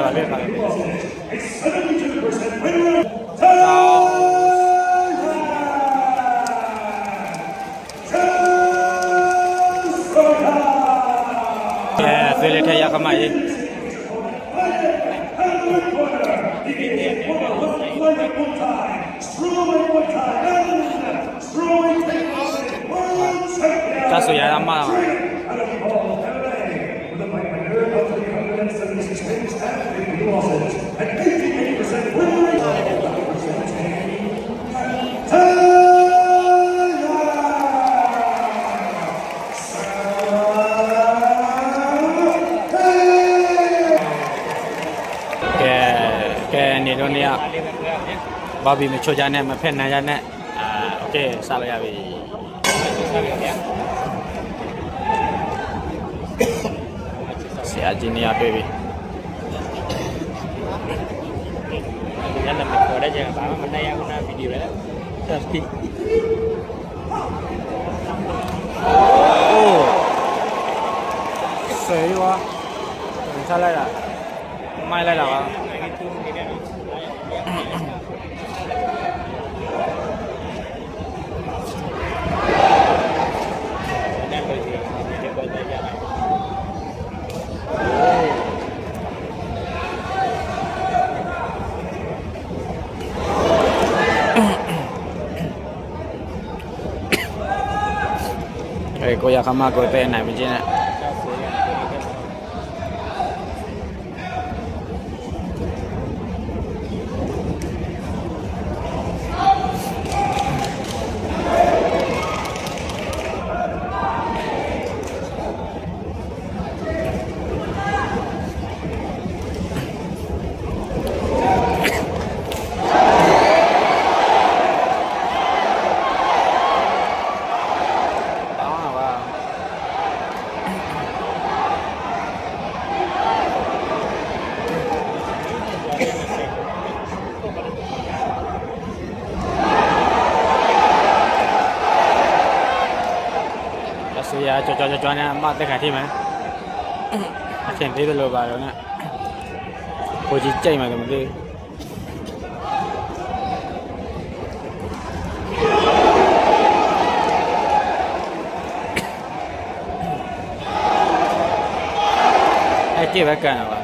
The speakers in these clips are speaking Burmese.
ပါပဲပါလေထရကမကြီးဒါဆိုရမှာကဲနေတော့နေရဘာဘီမချိုချာနဲ့မဖက်နိုင်ရနဲ့โอเคစလိုက်ရပြီဆရာကြီးနေရတွေ့ပြီညနေမှာခေါ်တဲ့ချိန်ကဘာမှမနိုင်ရဘူးနာဗီဒီယိုပဲဆက်ပြီးအိုးဆေးဝါဆက်လိုက်တာမိုက်လိုက်တာပါကိုရခမကိုတဲ့နိုင်မချင်းနဲ့ဆရာကြောနဲ့အမတက်ခါထိမယ်အချင်းသေးတယ်လို့ပါတော့နဲ့ကိုကြီးကြိတ်မှလည်းမသိအဲ့ဒီပဲကန်တော့ပါ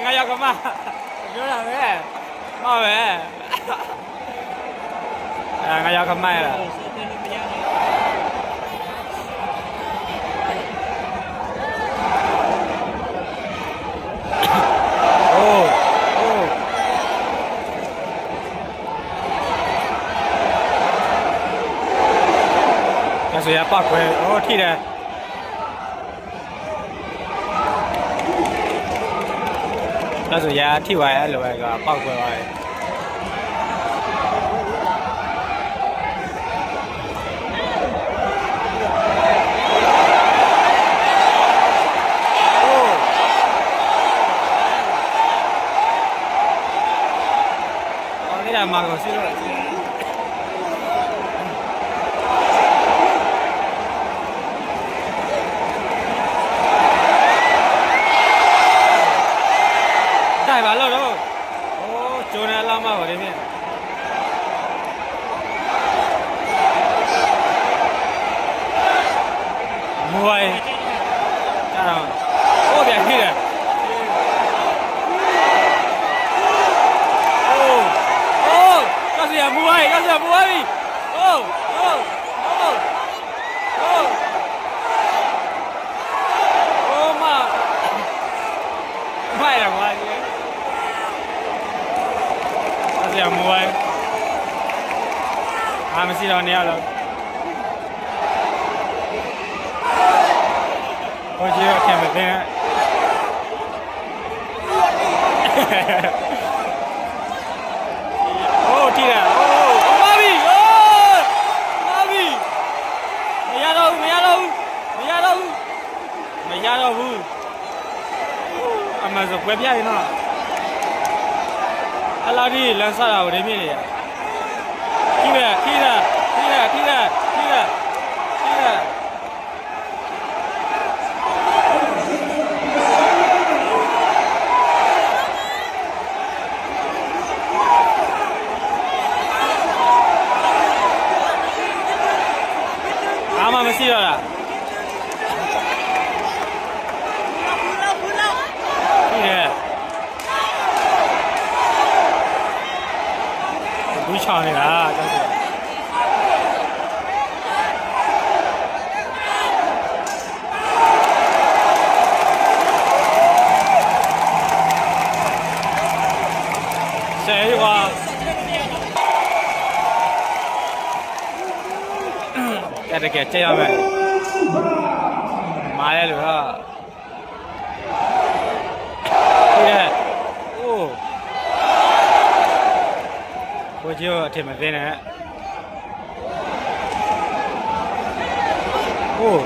ငါရောက်ကမပြောတာပဲမပဲငါရောက်ကမရလားဒါဆိုရပောက်ခွဲထိတယ်ဒါဆိုရာထိသွားရဲ့အဲ့လိုပဲကပောက်ခွဲသွားတယ်အဲ့ဒါမှာကိုစီးတော့ဘာလို့တော့ကျိုးနေလာမှာပါလေမြင် မဝိုင်းအဲ့ဟိုပြန်ခိတယ်Kasih ya buai, kasih ya buai. Oh, oh, oh, oh. Oh ma. Buai lah buai. Kasih ya buai. Ah mesti dah ni lah. Kau juga kena tengok. Oh, tidak. Oh, Mavi. Oh, Mavi. Mày đâu? Mày đâu? Mày đâu? Mày đâu? Mà giờ quét vậy nó. Allah đi, làm sao nào để mình này? Kira. Ama mesti lah. Iya. Bukan ni lah, jangan. Saya juga. Ada kecil ya, Mak. Maya lu ha. Iya. Oh. Bojo ada macam ni. Oh.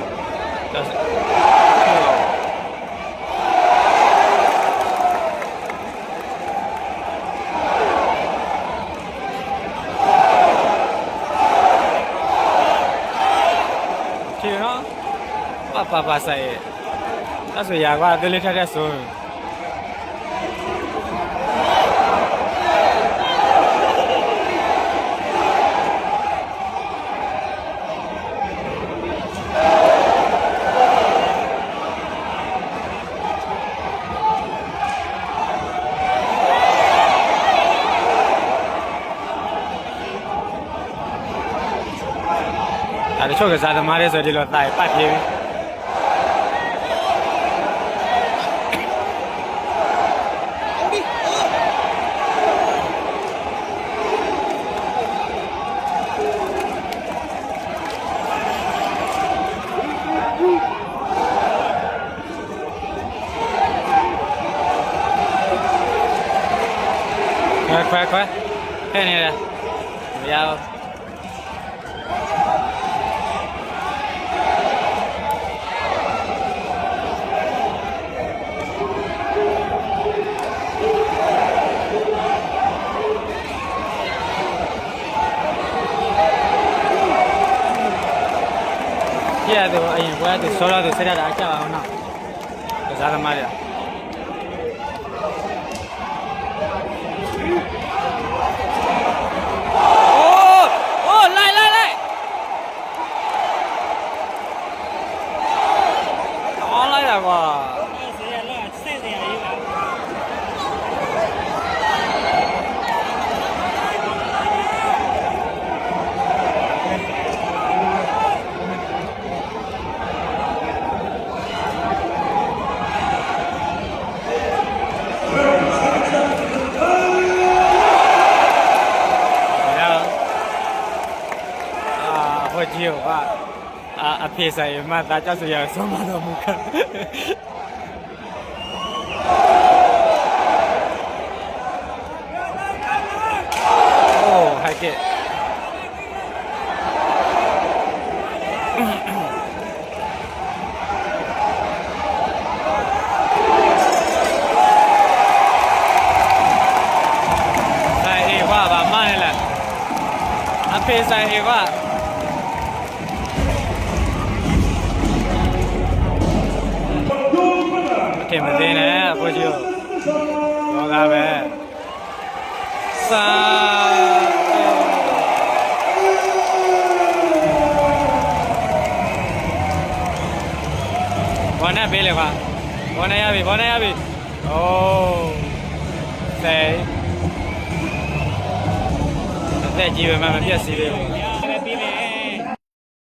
Apa saya? Tak suya gua tu lihat dia so. Ada cakap zat mari so di luar tay, pasti. Khoe. Thế này nè. Dao. Iya tu, ayah gua tu solar tu saya dah acak lah mana. Kesana mana? Jiu pak, apa saya mata jauh saya semua dah muka. Oh, hakik. Saya apa mana lah? Apa saya apa? Thêm một tên nè, cô chiều nó ra về sa ဘောနဲ့ပေးလေကွာဘောနဲ့ရပြီဘောနဲ့ရပြီโอ้တဲ့ကြီးပဲမှမပြတ်စီသေးဘူး